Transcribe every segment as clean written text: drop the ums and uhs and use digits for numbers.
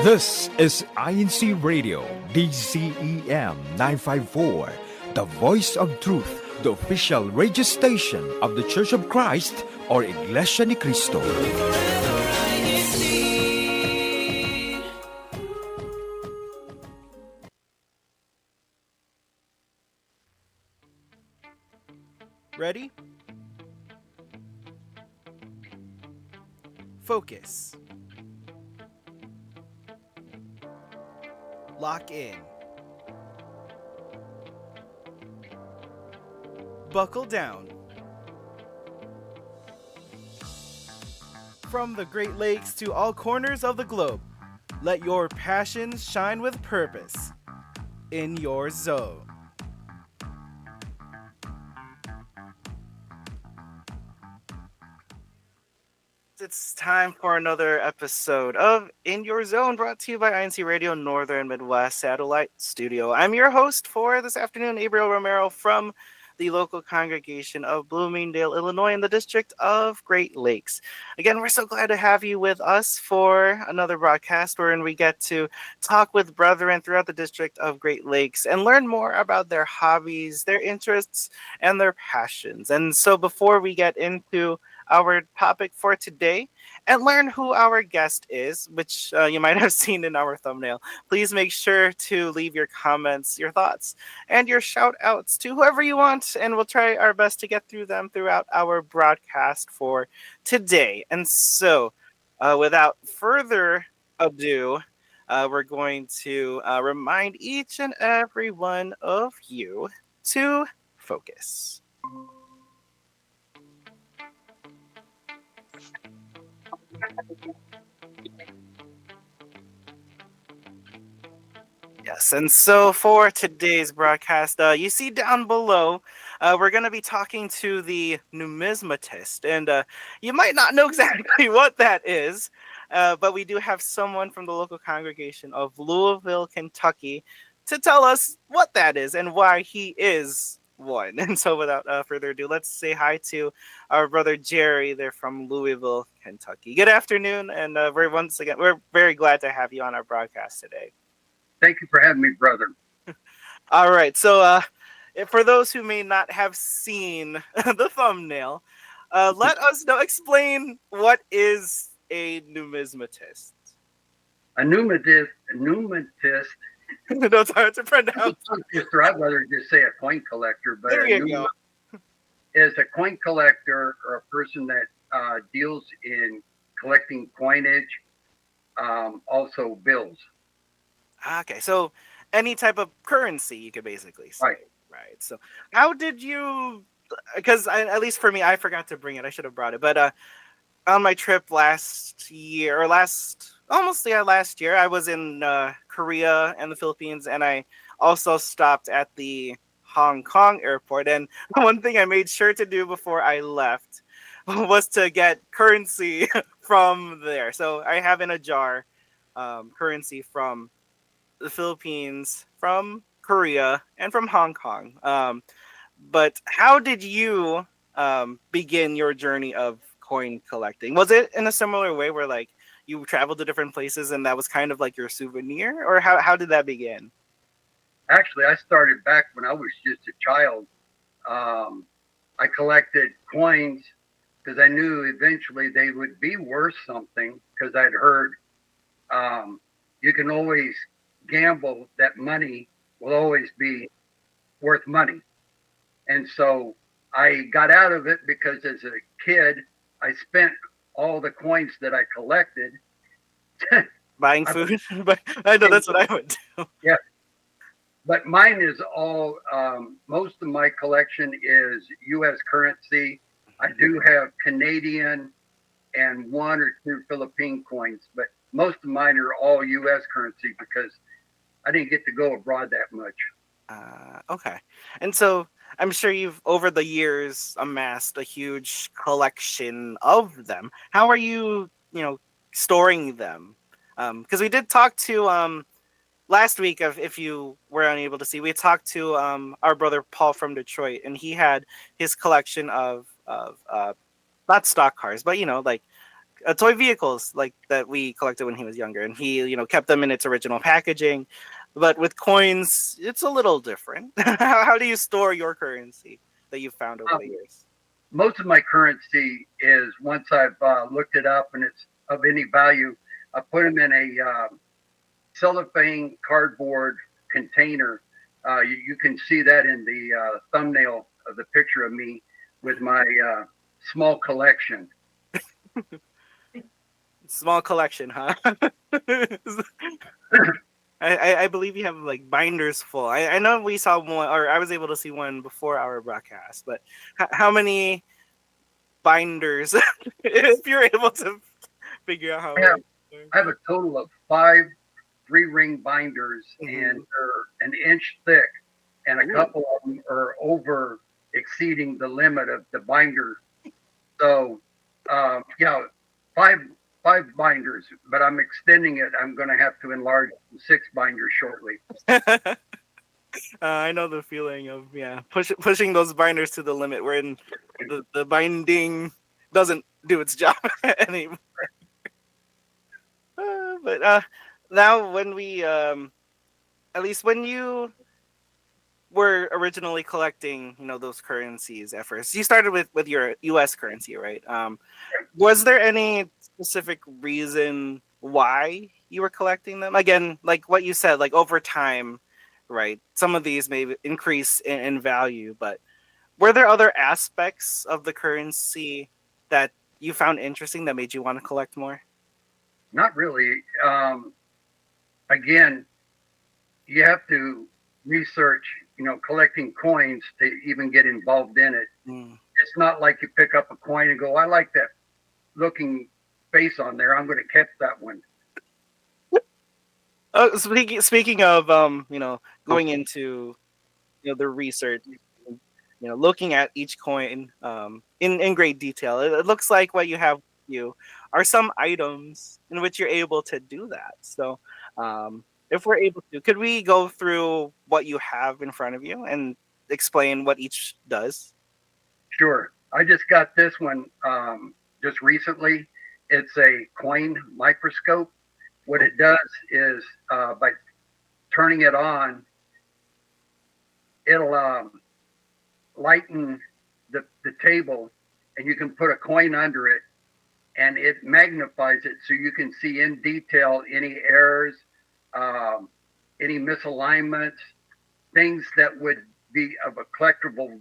This is INCRadio, DCEM 954, the voice of truth, the official radio station of the Church of Christ or Iglesianicristo. Ready? Focus. Lock in. Buckle down. From the Great Lakes to all corners of the globe, let your passions shine with purpose in your zone. It's time for another episode of In Your Zone, brought to you by INCRadio Northern Midwest Satellite Studio. I'm your host for this afternoon, Gabriel Romero from the local congregation of Bloomingdale, Illinois, in the district of Great Lakes. Again, we're so glad to have you with us for another broadcast wherein we get to talk with brethren throughout the district of Great Lakes and learn more about their hobbies, their interests, and their passions. And so before we get into our topic for today and learn who our guest is, which you might have seen in our thumbnail, please make sure to leave your comments, your thoughts, and your shout outs to whoever you want, and we'll try our best to get through them throughout our broadcast for today. And so without further ado, we're going to remind each and every one of you to focus. Yes, and so for today's broadcast, you see down below, we're going to be talking to the Numismatist, and you might not know exactly what that is, but we do have someone from the local congregation of Louisville, Kentucky, to tell us what that is and why he is one. And so without further ado, let's say hi to our brother Jerry. They're from Louisville, Kentucky. Good afternoon, and we're very glad to have you on our broadcast today. Thank you for having me, brother. All right. So for those who may not have seen the thumbnail, let us know, explain what is a numismatist. A numismatist. No, it's hard to pronounce. I'd rather just say a coin collector, but there you go. Is a coin collector or a person that deals in collecting coinage, also bills. Okay, so any type of currency, you could basically say. Right. So how did you, because at least for me, I forgot to bring it. I should have brought it. But on my trip last year, I was in Korea and the Philippines, and I also stopped at the Hong Kong airport. And one thing I made sure to do before I left was to get currency from there. So I have in a jar currency from the Philippines, from Korea, and from Hong Kong. But how did you begin your journey of coin collecting? Was it in a similar way where like you traveled to different places and that was kind of like your souvenir, or how did that begin? Actually, I started back when I was just a child. I collected coins because I knew eventually they would be worth something, because I'd heard you can always gamble that money will always be worth money. And so I got out of it because as a kid, I spent all the coins that I collected buying food. But I know that's what I would do. Yeah. But mine is all, most of my collection is U.S. currency. I do have Canadian and one or two Philippine coins, but most of mine are all U.S. currency because I didn't get to go abroad that much. Okay. And so I'm sure you've, over the years, amassed a huge collection of them. How are you, storing them? Because we did talk to, last week, if you were unable to see, we talked to our brother Paul from Detroit, and he had his collection of not stock cars, but, like toy vehicles like that we collected when he was younger, and he kept them in its original packaging. But with coins, it's a little different. How do you store your currency that you've found over Um, the years? Most of my currency is once I've looked it up and it's of any value, I put them in a cellophane cardboard container. You can see that in the thumbnail of the picture of me with my small collection. Small collection, huh? I believe you have like binders full. I know we saw one, or I was able to see one before our broadcast, but how many binders, if you're able to figure out how I many? have, I have a total of 5 3-ring binders, and Mhm. they're an inch thick, and a Ooh. couple of them are over exceeding the limit of the binder. So, yeah, five five binders, but I'm extending it. I'm going to have to enlarge to 6 binders shortly. I know the feeling of pushing those binders to the limit wherein the binding doesn't do its job anymore. But now when we at least when you were originally collecting those currencies at first, you started with your US currency, right? Was there any specific reason why you were collecting them? Again, like what you said, like over time, right? Some of these may increase in value, but were there other aspects of the currency that you found interesting that made you want to collect more? Not really. Again, you have to research, collecting coins to even get involved in it. Mm. It's not like you pick up a coin and go, I like that looking face on there. I'm going to catch that one. Speaking of going into the research, looking at each coin in great detail. It looks like what you have with you are some items in which you're able to do that. So, if we're able to, could we go through what you have in front of you and explain what each does? Sure. I just got this one just recently. It's a coin microscope. What Oh, it does is by turning it on, it'll lighten the table, and you can put a coin under it, and it magnifies it so you can see in detail any errors, um, any misalignments, things that would be of a collectible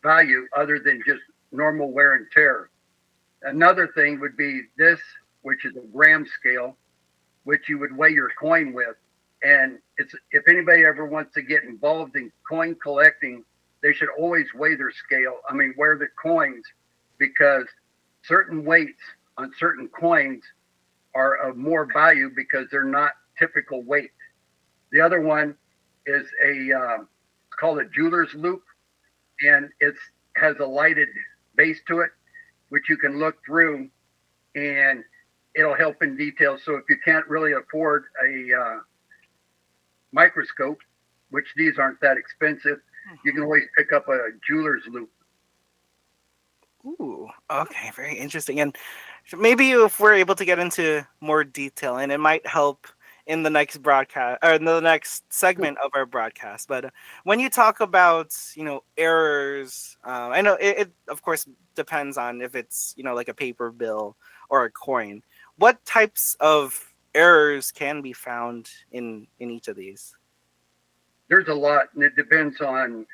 value other than just normal wear and tear. Another thing would be this, which is a gram scale, which you would weigh your coin with. And it's if anybody ever wants to get involved in coin collecting, they should always weigh their scale. I mean, weigh the coins, because certain weights on certain coins are of more value because they're not typical weight. The other one is it's called a jeweler's loop, and it has a lighted base to it, which you can look through, and it'll help in detail. So if you can't really afford a microscope, which these aren't that expensive, you can always pick up a jeweler's loop. ooh, okay, very interesting. And maybe if we're able to get into more detail, and it might help in the next broadcast or in the next segment of our broadcast. But when you talk about errors, I know it of course depends on if it's like a paper bill or a coin. What types of errors can be found in each of these? There's a lot, and it depends on.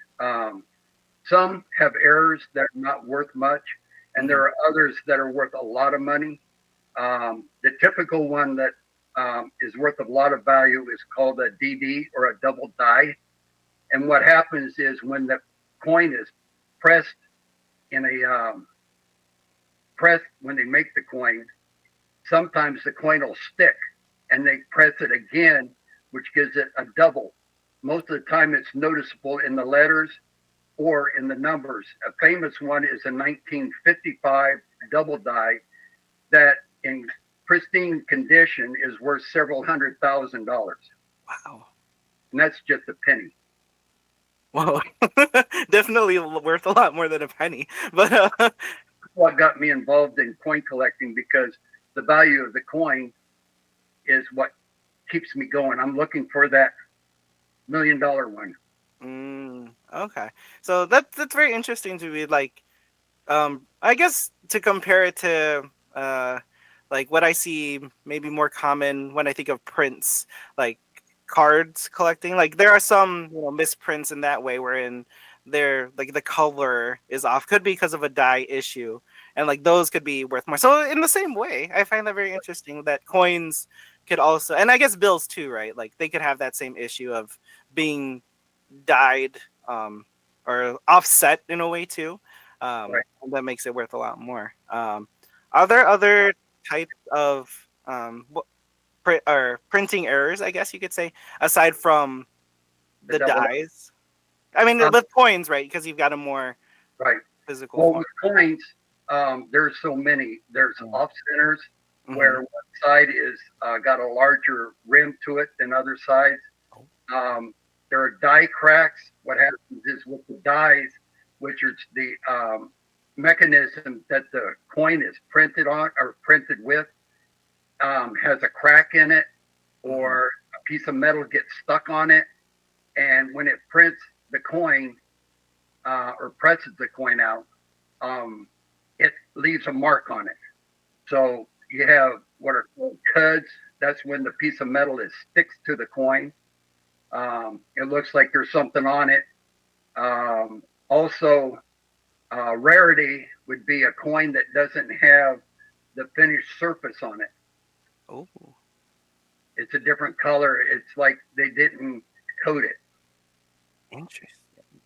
Some have errors that are not worth much, and there Mhm. are others that are worth a lot of money. The typical one that is worth a lot of value is called a DD, or a double die. And what happens is when the coin is pressed in a press, when they make the coin, sometimes the coin will stick, and they press it again, which gives it a double. Most of the time, it's noticeable in the letters or in the numbers. A famous one is a 1955 double die that, in pristine condition, is worth several $100,000, Wow. and that's just a penny. Whoa. Definitely worth a lot more than a penny. But What got me involved in coin collecting, because the value of the coin is what keeps me going. I'm looking for that $1 million one. Okay, so that's very interesting to be like. I guess to compare it to like what I see maybe more common when I think of prints, like cards collecting. Like there are some misprints in that way, wherein they're like the color is off, could be because of a dye issue, and like those could be worth more. So in the same way, I find that very interesting that coins could also, and I guess bills too, right? Like they could have that same issue of being dyed or offset in a way too. Right. And that makes it worth a lot more. Are there other types of or printing errors, I guess you could say, aside from Is the that what? dyes? I mean, Um, with coins, right? Because you've got a more right. physical Well, form. with coins, there's so many. There's off centers where Mhm. one side is got a larger rim to it than other sides. There are die cracks. What happens is with the dies, which is the mechanism that the coin is printed on or printed with, has a crack in it, or a piece of metal gets stuck on it, and when it prints the coin or presses the coin out, it leaves a mark on it. So you have what are called cuds. That's when the piece of metal is sticks to the coin. It looks like there's something on it. Also, rarity would be a coin that doesn't have the finished surface on it. Oh, It's a different color. It's like they didn't coat it. interesting.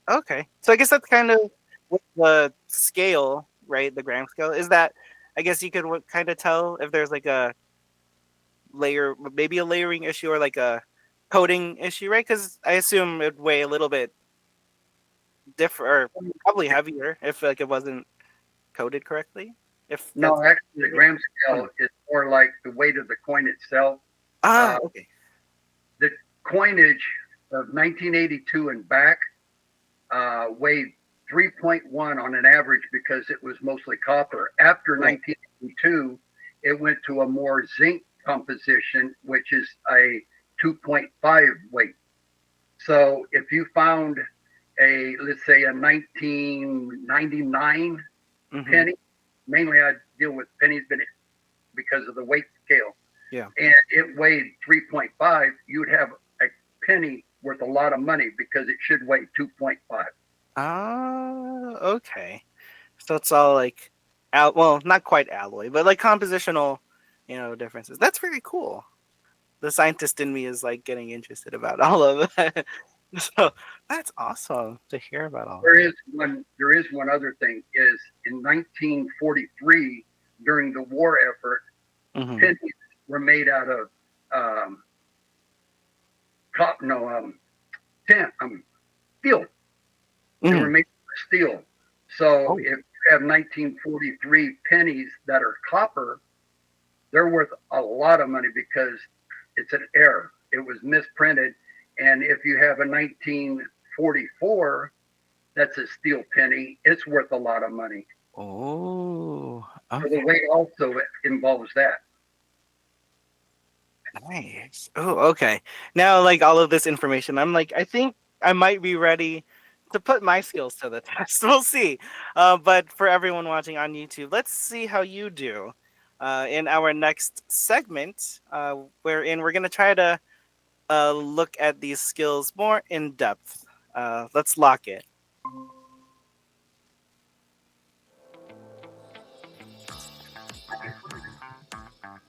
Okay, so I guess that's kind of with the scale, right? The gram scale is that. I guess you could kind of tell if there's like a layer, maybe a layering issue or like a coating issue, right? Because I assume it'd weigh a little bit different or probably heavier if like it wasn't coated correctly. If that's No, actually, the gram scale is more like the weight of the coin itself. okay. The coinage of 1982 and back weighed 3.1 on an average because it was mostly copper. After Right. 1982, it went to a more zinc composition, which is a 2.5 weight. So if you found let's say a 1999 penny, mainly I deal with pennies, but because of the weight scale, Yeah. and it weighed 3.5, you'd have a penny worth a lot of money because it should weigh 2.5. Okay. So it's all like, well, not quite alloy, but like compositional, differences. That's very cool. The scientist in me is like getting interested about all of that. So that's awesome to hear about all There that. is one. There is one other thing. Is in 1943 during the war effort, pennies were made out of cotton, no, steel. They were made of steel. So if you have 1943 pennies that are copper, they're worth a lot of money because it's an error. It was misprinted. And if you have a 1944, that's a steel penny, it's worth a lot of money. Oh, So the weight also involves that. nice. Oh, okay. Now, like all of this information, I'm like, I think I might be ready to put my skills to the test. We'll see. But for everyone watching on YouTube, let's see how you do in our next segment, wherein we're going to try to look at these skills more in depth. Let's lock it.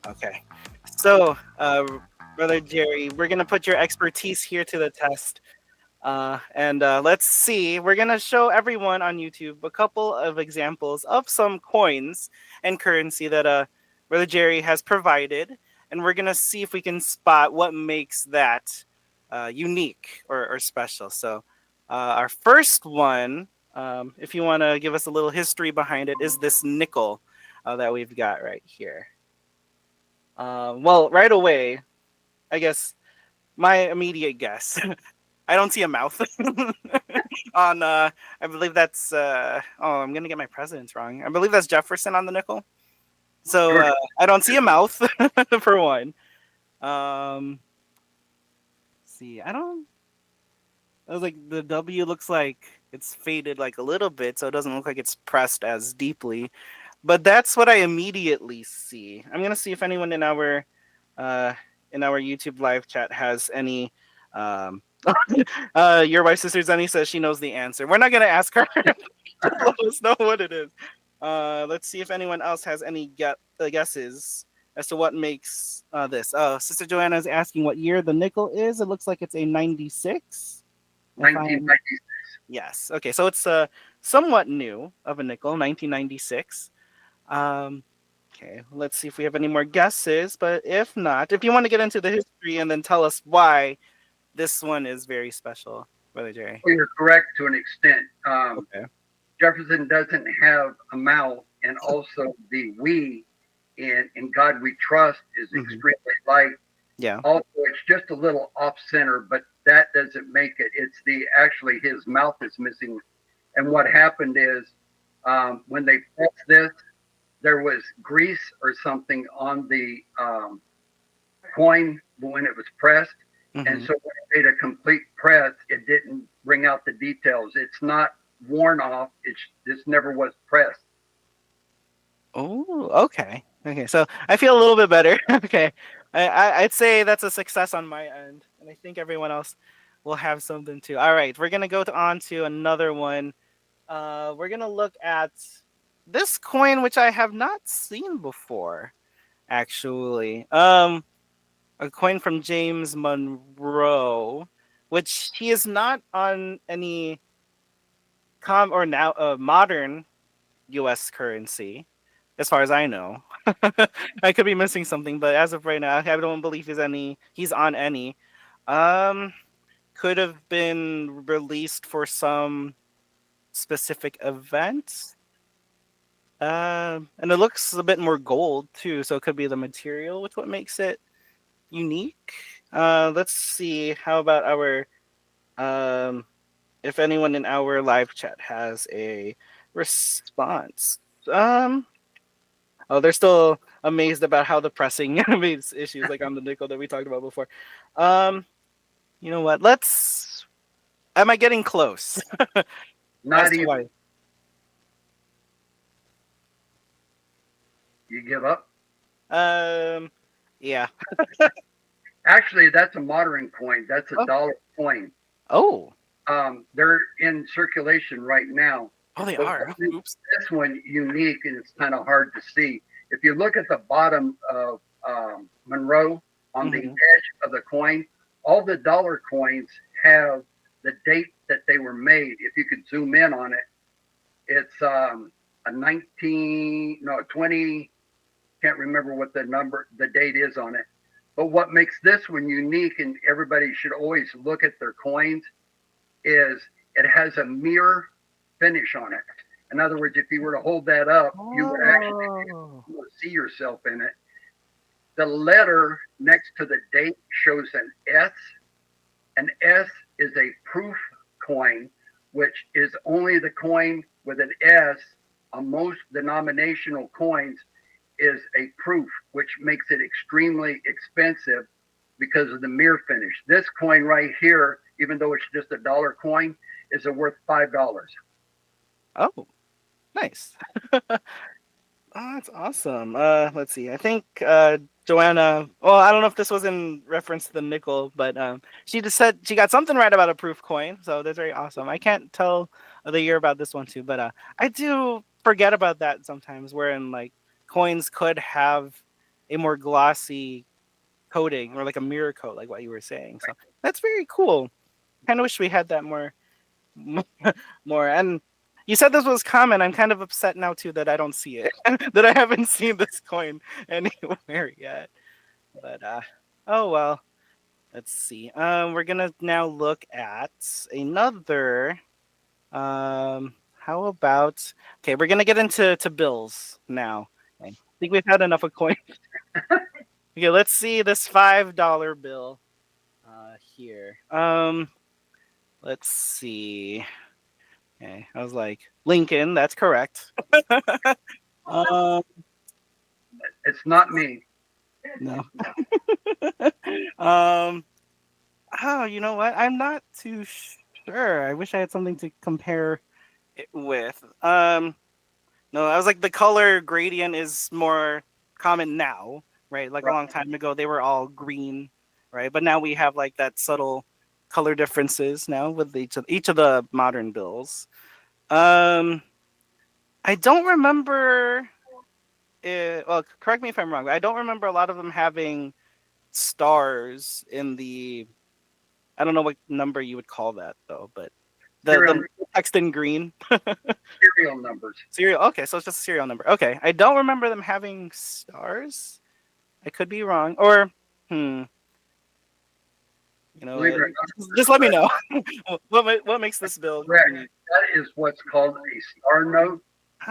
Okay. So, Brother Jerry, we're going to put your expertise here to the test. And let's see. We're going to show everyone on YouTube a couple of examples of some coins and currency that Brother Jerry has provided. And we're going to see if we can spot what makes that unique or special. So, our first one, if you want to give us a little history behind it, is this nickel that we've got right here. Well, right away, I guess my immediate guess. I don't see a mouth on. I believe that's. Oh, I'm gonna get my presidents wrong. I believe that's Jefferson on the nickel. So Sure. I don't see a mouth for one. Um, see, I don't. I was like the W looks like it's faded like a little bit, so it doesn't look like it's pressed as deeply. But that's what I immediately see. I'm gonna see if anyone uh in our YouTube live chat has any. Um, your wife sister Zenny says she knows the answer. We're not gonna ask her to let us know what it is. Let's see if anyone else has any guesses as to what makes this. Sister Joanna is asking what year the nickel is. It looks like it's a 96. If I'm 1996. Yes. Okay, so it's somewhat new of a nickel, 1996. Um, okay, let's see if we have any more guesses. But if not, if you want to get into the history and then tell us why this one is very special, Brother Jerry. Well, you're correct to an extent. Okay. Jefferson doesn't have a mouth, and also the "we" in God we trust is extremely light. Yeah. Also, it's just a little off center, but that doesn't make it. It's the actually his mouth is missing. And what happened is when they pressed this, there was grease or something on the coin when it was pressed. And so when it made a complete press, it didn't bring out the details. It's not worn off. This never was pressed. Oh, okay. Okay, so I feel a little bit better. Okay. I'd say that's a success on my end. And I think everyone else will have something too. All right, we're going to go on to another one. We're going to look at this coin, which I have not seen before, actually. A coin from James Monroe, which he is not on any modern U.S. currency, as far as I know. I could be missing something, but as of right now, I don't believe he's on any. Um, could have been released for some specific event. And it looks a bit more gold too, so it could be the material, which what makes it unique. Let's see. How about our if anyone in our live chat has a response. Um, oh, they're still amazed about how the pressing makes issues, like on the nickel that we talked about before. Um, you know what? Am I getting close? Not even. You give up? Yeah. Actually, that's a modern coin. That's a dollar coin. Oh. They're in circulation right now. Oh, they are. Oops. This one unique, and it's kind of hard to see. If you look at the bottom of Monroe on the edge of the coin, all the dollar coins have the date that they were made. If you could zoom in on it, it's a 20. Can't remember what the date is on it. But what makes this one unique, and everybody should always look at their coins, is it has a mirror finish on it. In other words, if you were to hold that up, you would actually be able to see yourself in it. The letter next to the date shows an S. An S is a proof coin, which is only the coin with an S on most denominational coins is a proof, which makes it extremely expensive because of the mirror finish. This coin right here, even though it's just a dollar coin, is worth $5. Oh, nice. Oh, that's awesome. Let's see. I think Joanna. Well, I don't know if this was in reference to the nickel, but she just said she got something right about a proof coin. So that's very awesome. I can't tell the year about this one too, but I do forget about that sometimes. Wherein like coins could have a more glossy coating or like a mirror coat, like what you were saying. So that's very cool. Kind of wish we had that more. And you said this was common. I'm kind of upset now too that I don't see it. That I haven't seen this coin anywhere yet. But oh well. Let's see. We're gonna now look at another. How about okay? We're gonna get into bills now. Okay. I think we've had enough of coins. Okay, let's see this $5 bill. Here. Let's see. Okay, I was like, Lincoln, that's correct. It's not me. No. um. Oh, you know what? I'm not too sure. I wish I had something to compare it with. No, I was like the color gradient is more common now, right? Like a Right. long time ago, they were all green, right? But now we have like that subtle color differences now with each of the modern bills. Um, I don't remember. Well, correct me if I'm wrong. But I don't remember a lot of them having stars in the. I don't know what number you would call that though, but Serial, the text in green. serial numbers. Serial. Okay, so it's just a serial number. Okay, I don't remember them having stars. I could be wrong, or hmm, Believe it or just let me know what makes this bill not, correct. unique. That is what's called a star note.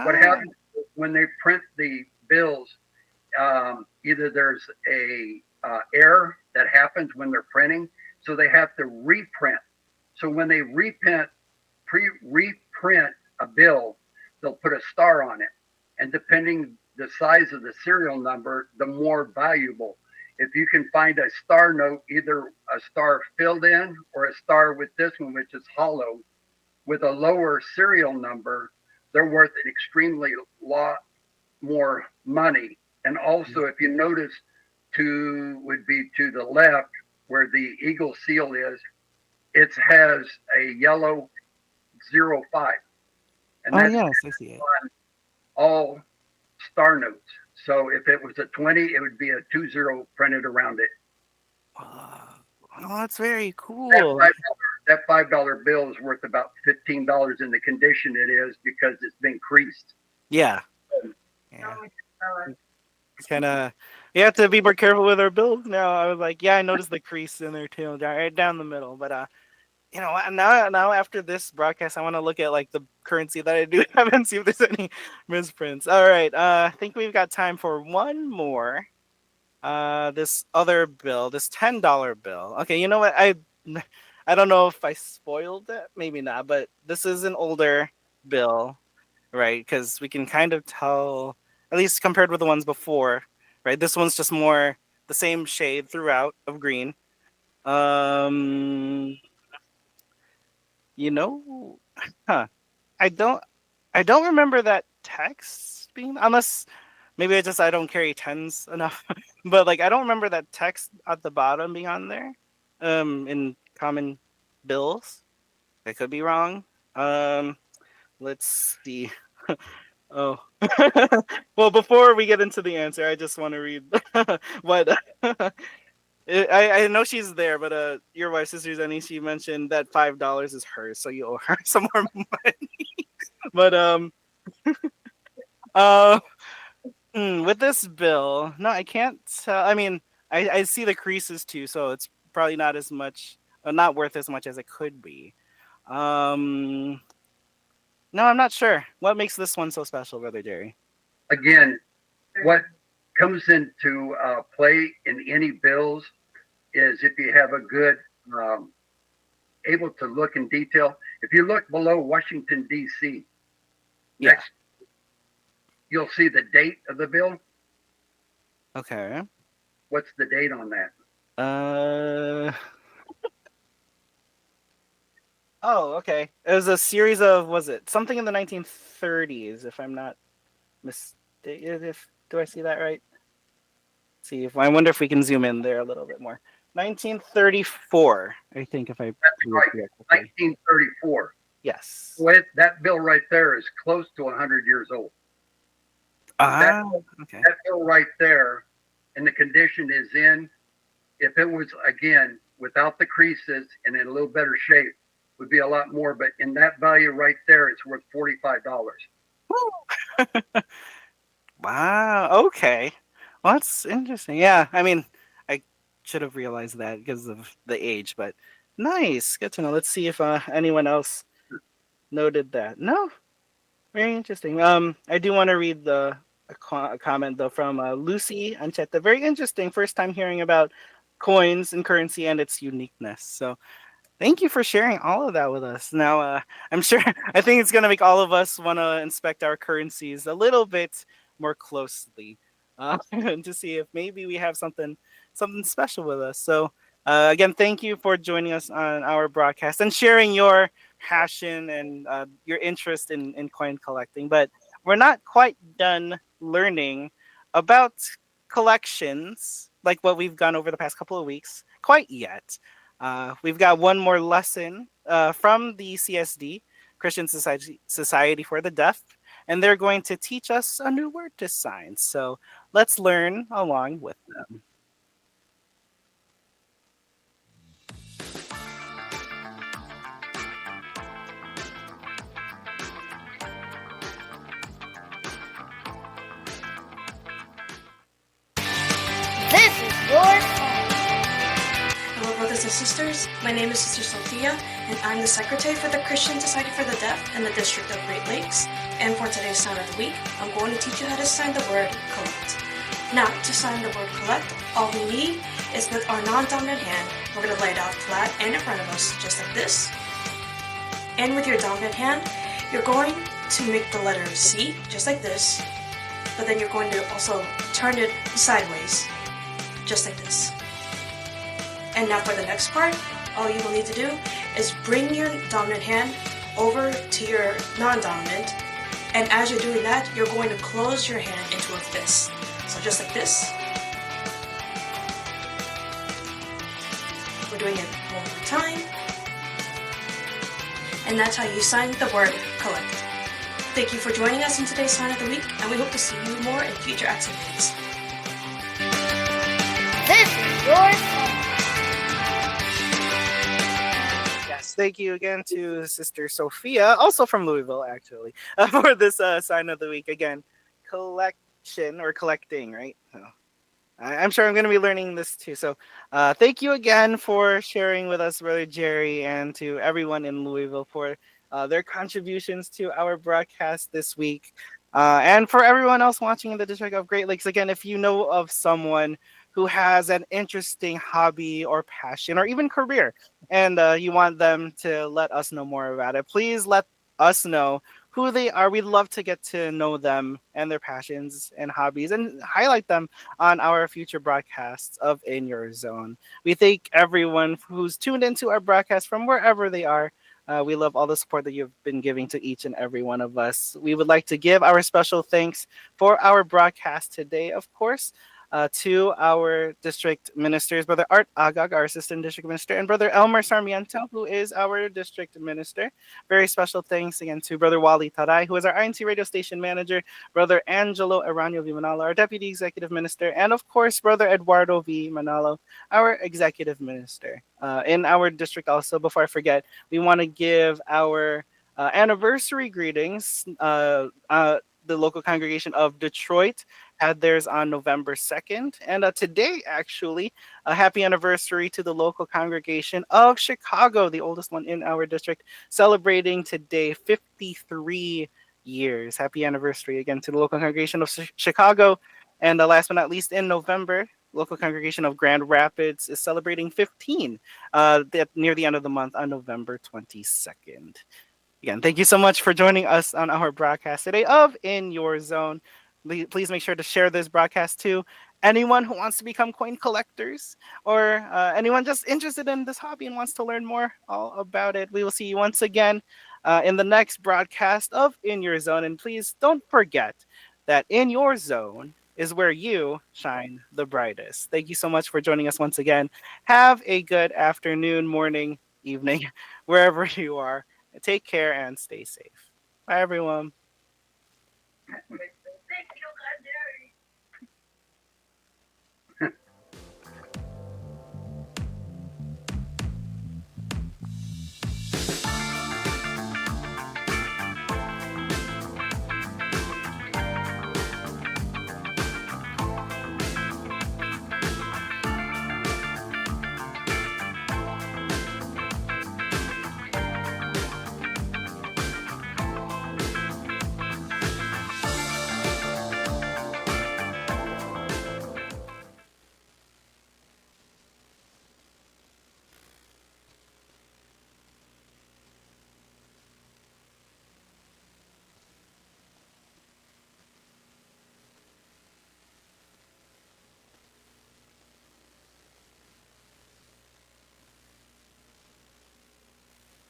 What Ah, happens is when they print the bills, either there's a error that happens when they're printing, so they have to reprint. So when they reprint a bill, they'll put a star on it, and depending the size of the serial number, the more valuable. If you can find a star note, either a star filled in or a star with this one, which is hollow, with a lower serial number, they're worth an extremely lot more money. And also, if you notice, would be to the left where the eagle seal is, it has a yellow 05, and oh that's yes, I see it. all star notes. So if it was a 20, it would be a 20 printed around it. Oh, that's very That cool. $5 bill is worth about $15 in the condition it is because it's been creased. Yeah, yeah. It's kind of you have to be more careful with our bills now. I was like, yeah, I noticed the crease in there too, right down the middle. But you know what? Now after this broadcast, I want to look at like the currency that I do have and see if there's any misprints. All right, I think we've got time for one more. This other bill, this $10 bill. Okay, you know what? I don't know if I spoiled it, maybe not, but this is an older bill, right? Because we can kind of tell, at least compared with the ones before, right? This one's just more the same shade throughout of green. Um, you know, huh? I don't, I don't remember that text being unless maybe I don't carry tens enough, but like I don't remember that text at the bottom being on there. In common bills, I could be wrong. Let's see. Oh, well, before we get into the answer, I just want to read what I know she's there, but your wife, sister Zenny, she mentioned that $5 is hers, so you owe her some more money. But uh, with this bill, no, I can't tell. I mean, I see the creases too, so it's probably not as much, not worth as much as it could be. Um, no, I'm not sure. What makes this one so special, Brother Jerry? Again, what comes into play in any bills is if you have a good, able to look in detail. If you look below Washington, D.C., Yeah. next, you'll see the date of the bill. Okay. What's the date on that? Uh. Oh, okay. It was a series of, was it something in the 1930s, if I'm not mistaken? If do I see that right? Let's see if I wonder if we can zoom in there a little bit more. 1934, I think, if I That's do it right, correctly. 1934. Yes. So that bill right there is close to 100 years old. Ah, okay. That bill right there, and the condition is in, if it was, again, without the creases and in a little better shape, would be a lot more. But in that value right there, it's worth $45. Wow. Okay. Well, that's interesting. Yeah. I mean, I should have realized that because of the age, but nice. Good to know. Let's see if anyone else noted that. No. Very interesting. I do want to read a comment though from Lucy Ancheta. Very interesting. First time hearing about coins and currency and its uniqueness. So thank you for sharing all of that with us. Now, I'm sure I think it's going to make all of us want to inspect our currencies a little bit more closely. to see if maybe we have something special with us. So again, thank you for joining us on our broadcast and sharing your passion and your interest in coin collecting. But we're not quite done learning about collections like what we've gone over the past couple of weeks quite yet. We've got one more lesson from the CSD, Christian Society for the Deaf, and they're going to teach us a new word to sign. So let's learn along with them. This is your home. Hello, brothers and sisters. My name is Sister Sophia, and I'm the Secretary for the Christian Society for the Deaf in the District of Great Lakes. And for today's Sign of the Week, I'm going to teach you how to sign the word collect. Now, to sign the word collect, all we need is with our non-dominant hand, we're going to lay it out flat and in front of us, just like this. And with your dominant hand, you're going to make the letter C, just like this, but then you're going to also turn it sideways, just like this. And now for the next part, all you will need to do is bring your dominant hand over to your non-dominant, and as you're doing that, you're going to close your hand into a fist. So just like this. We're doing it one more time. And that's how you sign the word collect. Thank you for joining us in today's Sign of the Week, and we hope to see you more in future activities. This is your home. Yes, thank you again to Sister Sophia, also from Louisville, actually, for this Sign of the Week. Again, collection or collecting, right? So, I'm sure I'm going to be learning this too. So thank you again for sharing with us, Brother Jerry, and to everyone in Louisville for their contributions to our broadcast this week. And for everyone else watching in the District of Great Lakes, again, if you know of someone who has an interesting hobby or passion or even career, and you want them to let us know more about it, please let us know who they are. We'd love to get to know them and their passions and hobbies and highlight them on our future broadcasts of In Your Zone. We thank everyone who's tuned into our broadcast from wherever they are. We love all the support that you've been giving to each and every one of us. We would like to give our special thanks for our broadcast today, of course, to our district ministers, Brother Art Agag, our assistant district minister, and Brother Elmer Sarmiento, who is our district minister. Very special thanks again to Brother Wally Taray, who is our INC radio station manager, Brother Angelo Aranio V. Manalo, our deputy executive minister, and of course, Brother Eduardo V. Manalo, our executive minister. In our district also, before I forget, we want to give our anniversary greetings. The local congregation of Detroit had theirs on November 2nd. And today, actually, a happy anniversary to the local congregation of Chicago, the oldest one in our district, celebrating today 53 years. Happy anniversary again to the local congregation of Chicago. And last but not least, in November, local congregation of Grand Rapids is celebrating 15 near the end of the month on November 22nd. Again, thank you so much for joining us on our broadcast today of In Your Zone. Please make sure to share this broadcast to anyone who wants to become coin collectors or anyone just interested in this hobby and wants to learn more all about it. We will see you once again in the next broadcast of In Your Zone. And please don't forget that In Your Zone is where you shine the brightest. Thank you so much for joining us once again. Have a good afternoon, morning, evening, wherever you are. Take care and stay safe. Bye, everyone.